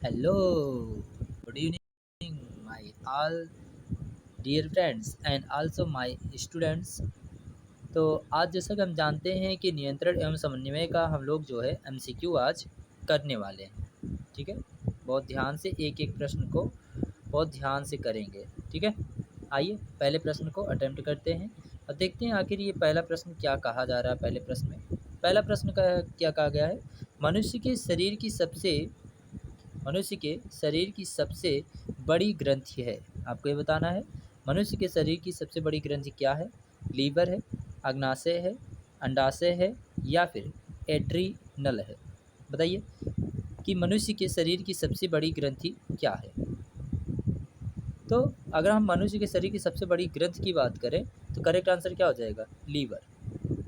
Hello, good evening, my all dear friends and also my students। तो आज जैसा कि हम जानते हैं कि नियंत्रण एवं समन्वय का हम लोग जो है एमसीक्यू आज करने वाले हैं। ठीक है, बहुत ध्यान से एक एक प्रश्न को बहुत ध्यान से करेंगे। ठीक है, आइए पहले प्रश्न को अटेम्प्ट करते हैं और देखते हैं आखिर ये पहला प्रश्न क्या कहा जा रहा है। पहले प्रश्न में पहला प्रश्न का क्या कहा गया है। मनुष्य के शरीर की सबसे मनुष्य के शरीर की सबसे बड़ी ग्रंथि है। आपको ये बताना है मनुष्य के शरीर की सबसे बड़ी ग्रंथि क्या है। लीवर है, अग्नाशय है, अंडाशय है या फिर एड्रीनल है। बताइए कि मनुष्य के शरीर की सबसे बड़ी ग्रंथि क्या है। तो अगर हम मनुष्य के शरीर की सबसे बड़ी ग्रंथि की बात करें तो करेक्ट आंसर क्या हो जाएगा, लीवर।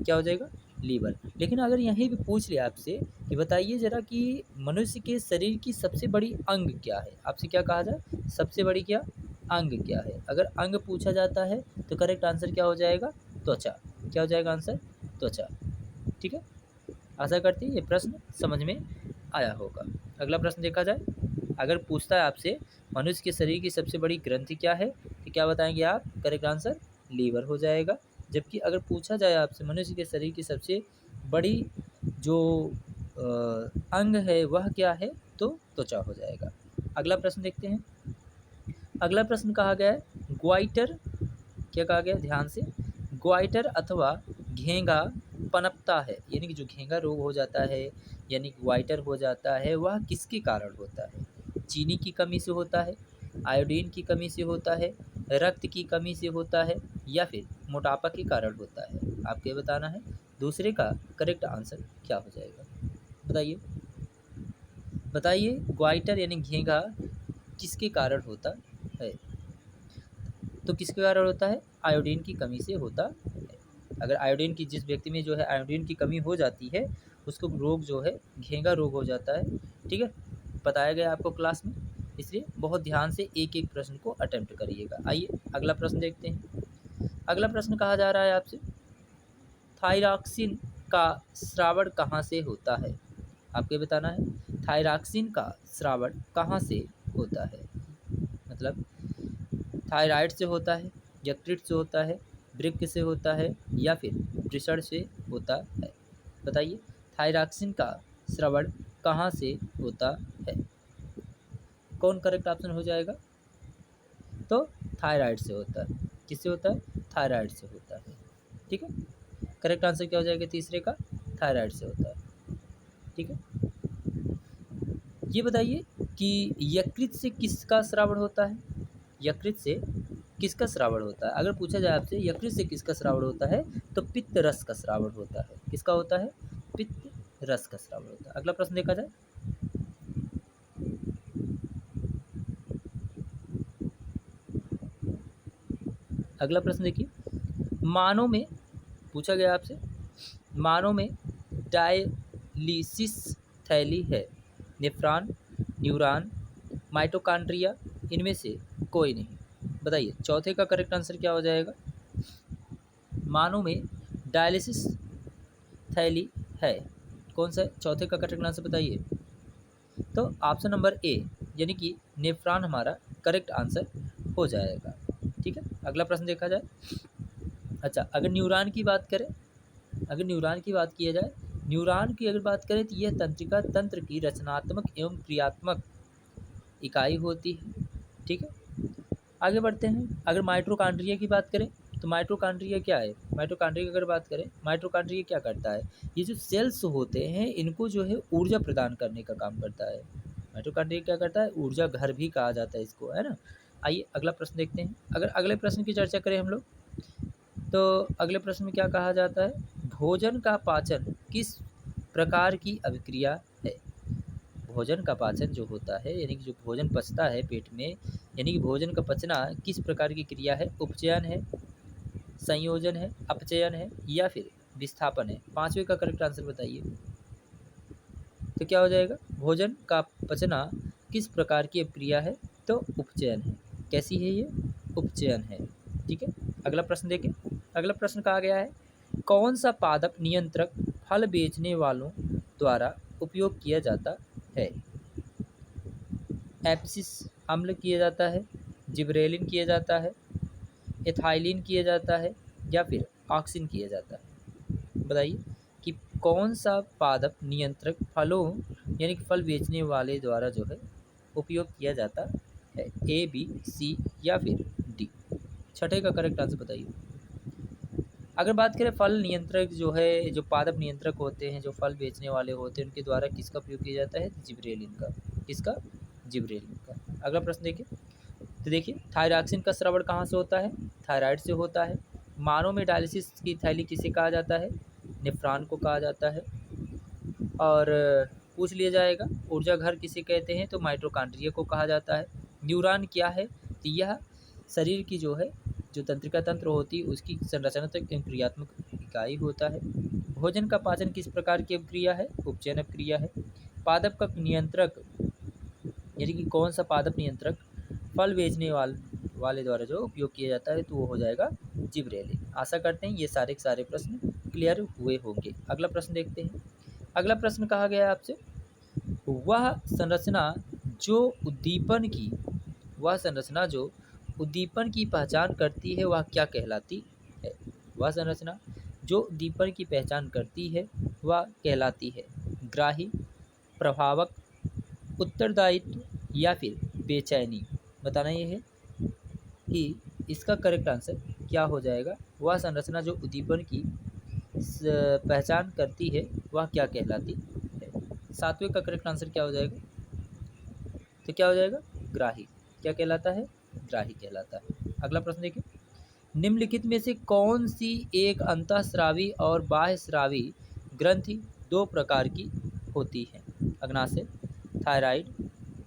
क्या हो जाएगा, लीवर। लेकिन अगर यहीं पे पूछ लिया आपसे कि बताइए ज़रा कि मनुष्य के शरीर की सबसे बड़ी अंग क्या है, आपसे क्या कहा जाए, सबसे बड़ी क्या अंग क्या है। अगर अंग पूछा जाता है तो करेक्ट आंसर क्या हो जाएगा, त्वचा। क्या हो जाएगा आंसर, त्वचा। ठीक है, आशा करती है ये प्रश्न समझ में आया होगा। अगला प्रश्न देखा जाए। अगर पूछता है आपसे मनुष्य के शरीर की सबसे बड़ी ग्रंथि क्या है तो क्या बताएंगे आप, करेक्ट आंसर लीवर हो जाएगा। जबकि अगर पूछा जाए आपसे मनुष्य के शरीर की सबसे बड़ी जो अंग है वह क्या है तो त्वचा हो जाएगा। अगला प्रश्न देखते हैं। अगला प्रश्न कहा गया है ग्वाइटर। क्या कहा गया, ध्यान से। ग्वाइटर अथवा घेंगा पनपता है, यानी कि जो घेंगा रोग हो जाता है यानी कि ग्वाइटर हो जाता है वह किसके कारण होता है। चीनी की कमी से होता है, आयोडीन की कमी से होता है, रक्त की कमी से होता है या फिर मोटापा के कारण होता है। आपको ये बताना है दूसरे का करेक्ट आंसर क्या हो जाएगा। बताइए बताइए ग्वाइटर यानी घेंगा किसके कारण होता है। तो किसके कारण होता है, आयोडीन की कमी से होता है। अगर आयोडीन की, जिस व्यक्ति में जो है आयोडीन की कमी हो जाती है उसको रोग जो है घेंगा रोग हो जाता है। ठीक है, बताया गया आपको क्लास में, इसलिए बहुत ध्यान से एक एक प्रश्न को अटेम्प्ट करिएगा। आइए अगला प्रश्न देखते हैं। अगला प्रश्न कहा जा रहा है आपसे थायरॉक्सिन का स्रावण कहाँ से होता है। आपको ये बताना है थायरॉक्सिन का स्रावण कहाँ से होता है। मतलब थायराइड से होता है, यकृत से होता है, वृक्क से होता है या फिर वृषण से होता है। बताइए थायरॉक्सिन का स्रावण कहाँ से होता है। कौन करेक्ट ऑप्शन हो जाएगा, तो थायराइड से होता है। किससे होता है, थायराइड से होता है। ठीक है, करेक्ट आंसर क्या हो जाएगा तीसरे का, थायराइड से होता है। ठीक है, ये बताइए कि यकृत से किसका स्रावण होता है। यकृत से किसका श्रावण होता है। अगर पूछा जाए आपसे यकृत से किसका श्रावण होता है तो पित्त रस का श्रावण होता है। किसका होता है, पित्त रस का श्रावण होता है। अगला प्रश्न देखा जाए। अगला प्रश्न देखिए, मानव में पूछा गया आपसे, मानव में डायलिसिस थैली है, नेफ्रॉन, न्यूरॉन, माइटोकॉन्ड्रिया, इनमें से कोई नहीं। बताइए चौथे का करेक्ट आंसर क्या हो जाएगा। मानव में डायलिसिस थैली है, कौन सा है, चौथे का करेक्ट आंसर बताइए। तो ऑप्शन नंबर ए यानी कि नेफ्रॉन हमारा करेक्ट आंसर हो जाएगा। ठीक है, अगला प्रश्न देखा जाए। अच्छा, अगर न्यूरॉन की बात करें, अगर न्यूरॉन की बात किया जाए, न्यूरॉन की अगर बात करें तो यह तंत्रिका तंत्र की रचनात्मक एवं क्रियात्मक इकाई होती है। ठीक है, आगे बढ़ते हैं। अगर माइटोकॉन्ड्रिया की बात करें तो माइटोकॉन्ड्रिया क्या है। माइटोकॉन्ड्रिया की अगर बात करें, माइटोकॉन्ड्रिया क्या करता है, ये जो सेल्स होते हैं इनको जो है ऊर्जा प्रदान करने का काम करता है। माइटोकॉन्ड्रिया क्या करता है, ऊर्जा घर भी कहा जाता है इसको, है ना। आइए अगला प्रश्न देखते हैं। अगर अगले प्रश्न की चर्चा करें हम लोग तो अगले प्रश्न में क्या कहा जाता है, भोजन का पाचन किस प्रकार की अभिक्रिया है। भोजन का पाचन जो होता है यानी कि जो भोजन पचता है पेट में, यानी कि भोजन का पचना किस प्रकार की क्रिया है। उपचयन है, संयोजन है, अपचयन है या फिर विस्थापन है। पांचवे का करेक्ट आंसर बताइए। तो क्या हो जाएगा, भोजन का पचना किस प्रकार की क्रिया है तो उपचयन है। कैसी है ये, उपचयन है। ठीक है, अगला प्रश्न देखें। अगला प्रश्न कहा गया है कौन सा पादप नियंत्रक फल बेचने वालों द्वारा उपयोग किया जाता है। एप्सिस अम्ल किया जाता है, जिब्रेलिन किया जाता है, एथाइलिन किया जाता है, या फिर ऑक्सिन किया जाता है। बताइए कि कौन सा पादप नियंत्रक फलों यानी कि फल बेचने वाले द्वारा जो है उपयोग किया जाता है, ए बी सी या फिर डी। छठे का करेक्ट आंसर बताइए। अगर बात करें फल नियंत्रक जो है, जो पादप नियंत्रक होते हैं जो फल बेचने वाले होते हैं, उनके द्वारा किसका उपयोग किया जाता है? जिब्रेलिन का। किसका? जिब्रेलिन का। अगला प्रश्न देखिए। तो देखिए, थायरॉक्सिन का स्रावण कहाँ से होता है? थायराइड से होता है। मानव में डायलिसिस की थैली किसे कहा जाता है? नेफ्रॉन को कहा जाता है। और पूछ लिया जाएगा ऊर्जा घर किसे कहते हैं? तो माइटोकॉन्ड्रिया को कहा जाता है। न्यूरॉन क्या है? तो यह शरीर की जो है, जो तंत्रिका तंत्र होती है उसकी संरचनात्मक एवं क्रियात्मक इकाई होता है। भोजन का पाचन किस प्रकार की अभिक्रिया है? उपचयन अभिक्रिया है। पादप का नियंत्रक यानी कि कौन सा पादप नियंत्रक फल बेचने वाले द्वारा जो उपयोग किया जाता है, तो वो हो जाएगा जिब्रेलिन। आशा करते हैं ये सारे के सारे प्रश्न क्लियर हुए होंगे। अगला प्रश्न देखते हैं। अगला प्रश्न कहा गया है आपसे, वह संरचना जो उद्दीपन की वह संरचना जो उद्दीपन की पहचान करती है वह क्या कहलाती है? वह संरचना जो उद्दीपन की पहचान करती है वह कहलाती है ग्राही, प्रभावक, उत्तरदायित्व या फिर बेचैनी। बताना ये है कि इसका करेक्ट आंसर क्या हो जाएगा। वह संरचना जो उद्दीपन की पहचान करती है वह क्या कहलाती है। सातवें का करेक्ट आंसर क्या हो जाएगा? तो क्या हो जाएगा? ग्राही। क्या कहलाता है? ग्राही कहलाता है। अगला प्रश्न देखिए। निम्नलिखित में से कौन सी एक अंतःस्रावी और बाह्यस्रावी ग्रंथि दो प्रकार की होती है? अग्नाशय, थायराइड,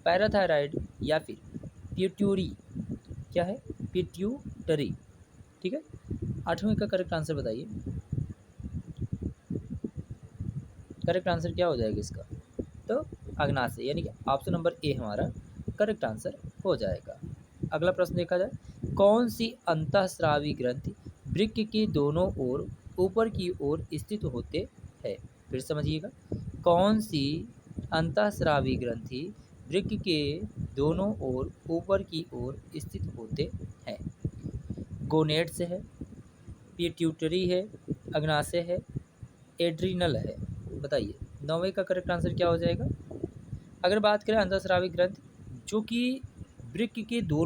पैराथायराइड या फिर पिट्यूटरी। क्या है? पिट्यूटरी। ठीक है। आठवें का करेक्ट आंसर बताइए। करेक्ट आंसर क्या हो जाएगा इसका? तो अग्नाशय यानी कि ऑप्शन नंबर ए हमारा करेक्ट आंसर हो जाएगा। अगला प्रश्न देखा जाए। कौन सी अंतःस्रावी ग्रंथि वृक्क के दोनों ओर ऊपर की ओर स्थित होते हैं? फिर समझिएगा। कौन सी अंतःस्रावी ग्रंथि वृक्क के दोनों ओर ऊपर की ओर स्थित होते हैं? गोनेड्स है, पिट्यूटरी है, अग्नाशय है, एड्रिनल है। बताइए नौवें का करेक्ट आंसर क्या हो जाएगा? अगर बात करें अंतःस्रावी ग्रंथि जो कि वृक्क के दोनों